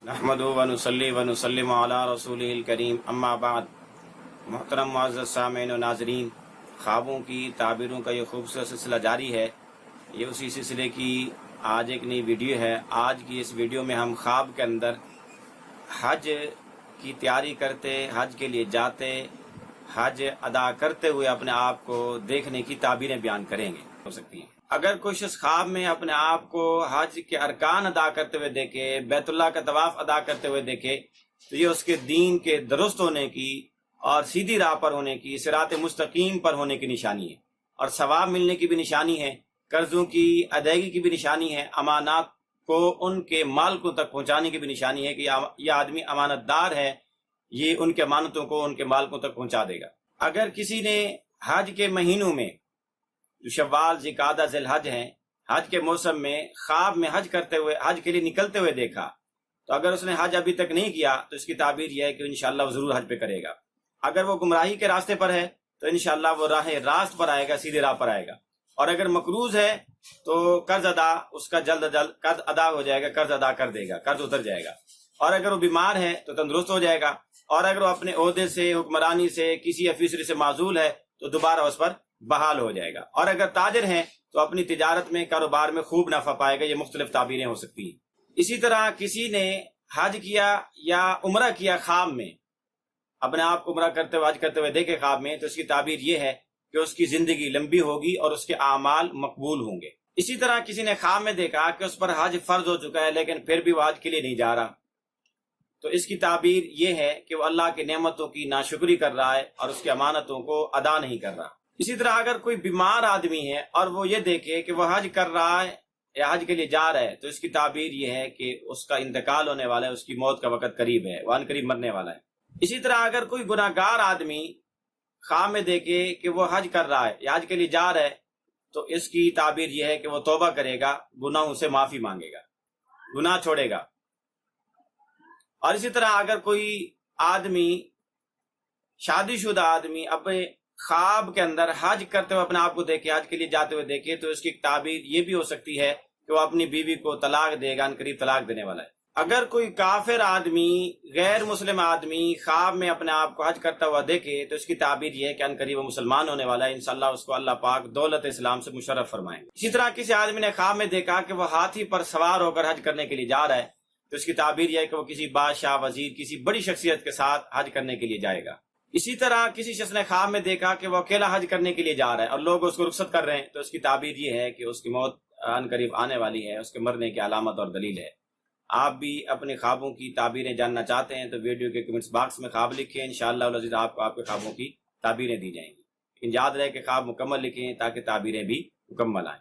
नहमदुहु व नुसल्ली व नुसल्लिमु अला रसूलिहिल करीम अम्मा बाद। मोहतरम मुअज़्ज़ज़ सामीन व नाज़रीन, ख्वाबों की ताबीरों का ये खूबसूरत सिलसिला जारी है। ये उसी सिलसिले की आज एक नई वीडियो है। आज की इस वीडियो में हम ख्वाब के अंदर हज की तैयारी करते, हज के लिए जाते, हज अदा करते हुए अपने आप को देखने की ताबीरें बयान करेंगे। हो सकती हैं अगर कोई शख्स ख्वाब में अपने आप को हज के अरकान अदा करते हुए देखे, बैतुल्लाह का तवाफ अदा करते हुए देखे, तो ये उसके दीन के दुरुस्त होने की और सीधी राह पर होने की, सिरात मुस्तकीम पर होने की निशानी है और सवाब मिलने की भी निशानी है, कर्जों की अदायगी की भी निशानी है, अमानत को उनके मालिकों तक पहुंचाने की भी निशानी है कि यह आदमी अमानतदार है, ये उनके अमानतों को उनके मालिकों तक पहुंचा देगा। अगर किसी ने हज के महीनों में जो शव्वाल, ज़िलक़ादा, ज़िलहज हैं, हज के मौसम में ख्वाब में हज करते हुए, हज के लिए निकलते हुए देखा, तो अगर उसने हज अभी तक नहीं किया तो इसकी ताबीर यह है कि इंशाअल्लाह वो जरूर हज पे करेगा। अगर वो गुमराही के रास्ते पर है तो इंशाअल्लाह वो राह रास्त पर आएगा, सीधे राह पर आएगा। और अगर मकरूज है तो कर्ज अदा, उसका जल्द अज जल्द कर्ज अदा हो जाएगा, कर्ज अदा कर देगा, कर्ज उतर जाएगा। और अगर वो बीमार है तो तंदुरुस्त हो जाएगा। और अगर वो अपने ओहदे से, हुक्मरानी से, किसी अफीसरी से माजूल है तो दोबारा उस पर बहाल हो जाएगा। और अगर ताजिर हैं तो अपनी तिजारत में, कारोबार में खूब नफा पाएगा। ये मुख्तलिफ ताबीरें हो सकती हैं। इसी तरह किसी ने हज किया या उम्रा किया ख्वाब में, अपने आप को उम्रा करते हुए, हज करते हुए देखे ख्वाब में, तो इसकी ताबीर ये है कि उसकी जिंदगी लंबी होगी और उसके आमाल मकबूल होंगे। इसी तरह किसी ने ख्वाब में देखा कि उस पर हज फर्ज हो चुका है लेकिन फिर भी वो हज के लिए नहीं जा रहा, तो इसकी ताबीर ये है कि वो अल्लाह की नेमतों की नाशुक्री कर रहा है और उसकी अमानतों को अदा नहीं कर रहा। इसी तरह अगर कोई बीमार आदमी है और वो ये देखे कि वह हज कर रहा है या हज के लिए जा रहा है, तो इसकी ताबीर ये है कि उसका इंतकाल होने वाला है, उसकी मौत का वक्त करीब है, वह करीब मरने वाला है। इसी तरह अगर कोई गुनाहगार आदमी ख्वाब में देखे कि वो हज कर रहा है या हज के लिए जा रहा है, तो इसकी ताबीर यह है कि वो तौबा करेगा, गुनाहों से माफी मांगेगा, गुनाह छोड़ेगा। और इसी तरह अगर कोई आदमी, शादीशुदा आदमी, अपने ख्वाब के अंदर हज करते हुए अपने आप को देखे, हज के लिए जाते हुए देखे, तो इसकी ताबीर ये भी हो सकती है कि वो अपनी बीवी को तलाक देगा, करीब तलाक देने वाला है। अगर कोई काफिर आदमी, गैर मुस्लिम आदमी ख्वाब में अपने आप को हज करता हुआ देखे, तो इसकी ताबीर ये है कि करीब वो मुसलमान होने वाला है। इंशाअल्लाह उसको अल्लाह पाक दौलत इस्लाम से मुशर्रफ फरमाएंगे। इसी तरह किसी आदमी ने ख्वाब में देखा कि वह हाथी पर सवार होकर हज करने के लिए जा रहा है, तो इसकी ताबीर यह है कि वो किसी बादशाह, वजीर, किसी बड़ी शख्सियत के साथ हज करने के लिए जाएगा। इसी तरह किसी शख्स ने ख्वाब में देखा कि वो अकेला हज करने के लिए जा रहा है और लोग उसको रुखसत कर रहे हैं, तो उसकी ताबीर ये है कि उसकी मौत अनकरीब आने वाली है, उसके मरने की अलामत और दलील है। आप भी अपने ख्वाबों की ताबीरें जानना चाहते हैं तो वीडियो के कमेंट्स बॉक्स में ख्वाब लिखें, इंशाअल्लाह अज़ीज़ आपको आपके ख्वाबों की ताबीरें दी जाएंगी। लेकिन याद रहे कि ख्वाब मुकम्मल लिखें ताकि ताबीरें भी मुकम्मल आएँ।